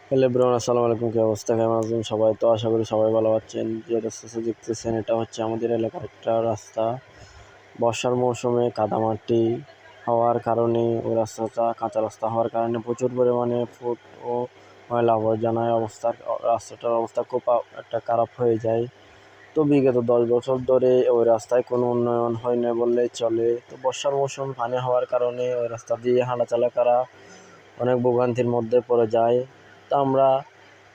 Hello everyone, আসসালামু আলাইকুম। কি অবস্থা, কেমন আছেন সবাই? তো আশা করি সবাই ভালো আছেন। যে রাস্তা দেখতেছেন এটা হচ্ছে আমাদের এলাকার একটা রাস্তা। বর্ষার মৌসুমে কাদামাটি হওয়ার কারণে ওই রাস্তাটা কাঁচা রাস্তা হওয়ার কারণে প্রচুর পরিমাণে ফুট ও ময়লা আবর্জনায় রাস্তাটার অবস্থা খুব একটা খারাপ হয়ে যায়। তো বিগত 10 বছর ধরে ওই রাস্তায় কোনো উন্নয়ন হয় না বললেই চলে। তো বর্ষার মৌসুম পানি হওয়ার কারণে ওই রাস্তা দিয়ে হাঁটাচলা করা অনেক ভোগান্তির মধ্যে পড়ে যায়। তো আমরা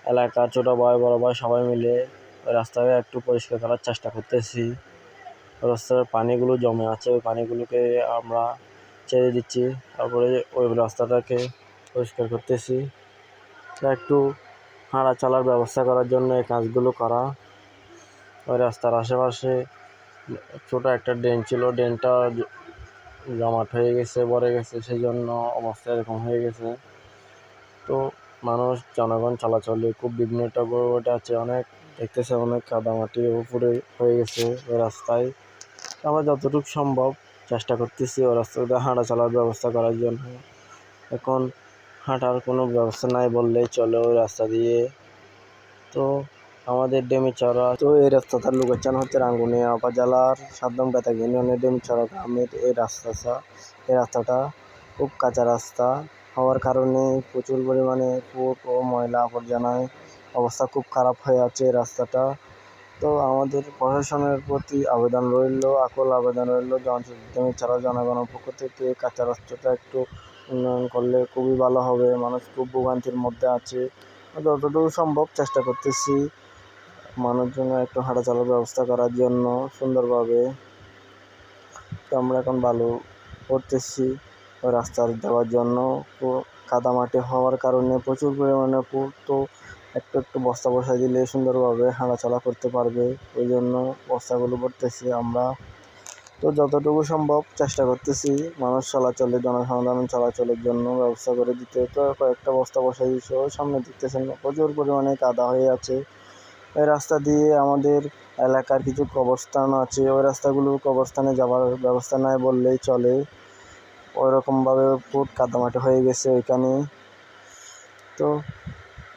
এলাকার ছোট ভাই বড় ভাই সবাই মিলে ওই রাস্তাকে একটু পরিষ্কার করার চেষ্টা করতেছি। রাস্তার পানিগুলো জমে আছে, ওই পানিগুলোকে আমরা ছেড়ে দিচ্ছি, তারপরে ওই রাস্তাটাকে পরিষ্কার করতেছি। একটু হাঁটা চলার ব্যবস্থা করার জন্য এই কাজগুলো করা। ওই রাস্তার আশেপাশে ছোট একটা ড্রেন ছিল, ড্রেনটা জমাট হয়ে গেছে, ভরে গেছে, সেই জন্য অবস্থা এরকম হয়ে গেছে। তো জনগণ চলাচলে খুব বিঘ্নটা ঘটে আছে। অনেক দেখতেছে অনেক কাদামাটি উপরে হয়ে গেছে ওই রাস্তায়। আমরা যতটুকু সম্ভব চেষ্টা করতেছি ওই রাস্তাতে হাঁটা চলার ব্যবস্থা করার জন্য। এখন হাঁটার কোনো ব্যবস্থা নাই বললেই চলে ওই রাস্তা দিয়ে। তো আমাদের ডেমিচড়া, তো এই রাস্তাটার লোকেশন হচ্ছে রাঙ্গুনিয়া উপজেলার সাদ্দাম বেতাগ ইউনিয়নের ডেমিচড়া গ্রামের এই রাস্তাটা খুব কাঁচা রাস্তা হওয়ার কারণে প্রচুর পরিমাণে ফুট ও ময়লা আবর্জনায় অবস্থা খুব খারাপ হয়ে আছে এই রাস্তাটা। তো আমাদের প্রশাসনের প্রতি আকুল আবেদন রইল ডেমিচড়া জনগণের পক্ষ থেকে কাঁচা রাস্তাটা একটু উন্নয়ন করলে খুবই ভালো হবে। মানুষ খুব ভোগান্তির মধ্যে আছে। যতটুকু সম্ভব চেষ্টা করতেছি মানুষজনের একটু হাঁটা চলার ব্যবস্থা করার জন্য সুন্দরভাবে। তো আমরা এখন ভালো করতেছি ওই রাস্তার দেওয়ার জন্য। তো কাদামাটি হওয়ার কারণে প্রচুর পরিমাণে তো একটু একটু বস্তা বসাই দিলে সুন্দরভাবে হাঁটাচলা করতে পারবে। ওই জন্য বস্তাগুলো করতেছি আমরা। তো যতটুকু সম্ভব চেষ্টা করতেছি মানুষ জনসাধারণ চলাচলের জন্য ব্যবস্থা করে দিতে। তো কয়েকটা বস্তা বসাই দিচ্ছে, ওই সামনে দেখতেছেন প্রচুর পরিমাণে কাদা হয়ে আছে। এই রাস্তা দিয়ে আমাদের এলাকার কিছু কবরস্থান আছে, ওই রাস্তাগুলো কবরস্থানে যাওয়ার ব্যবস্থা নাই বললেই চলে। ওইরকমভাবে ফুট কাদামাটি হয়ে গেছে ওইখানে। তো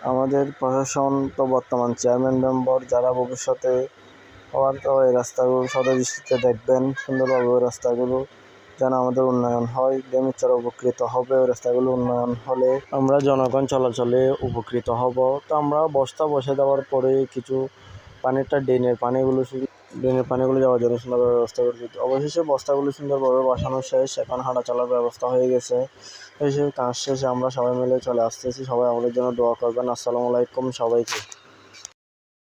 আমাদের প্রশাসন, তো বর্তমান চেয়ারম্যান মেম্বার যারা ভবিষ্যতে হওয়ার, তো এই রাস্তাগুলো সদয় দেখবেন সুন্দরভাবে। ওই রাস্তাগুলো যেন আমাদের উন্নয়ন হয়, ডেমিচড়া উপকৃত হবে। ওই রাস্তাগুলো উন্নয়ন হলে আমরা জনগণ চলাচলে উপকৃত হব। তো আমরা বস্তা বসে দেওয়ার পরে কিছু ড্রেনের পানিগুলো যাওয়ার জন্য সুন্দরভাবে ব্যবস্থা করেছি। অবশেষে বস্তাগুলো সুন্দরভাবে বসানো শেষ, এখন হাঁটা চলার ব্যবস্থা হয়ে গেছে। এই কাজ শেষে আমরা সবাই মিলে চলে আসতেছি। সবাই আমাদের জন্য দোয়া করবেন। আসসালামু আলাইকুম সবাইকে।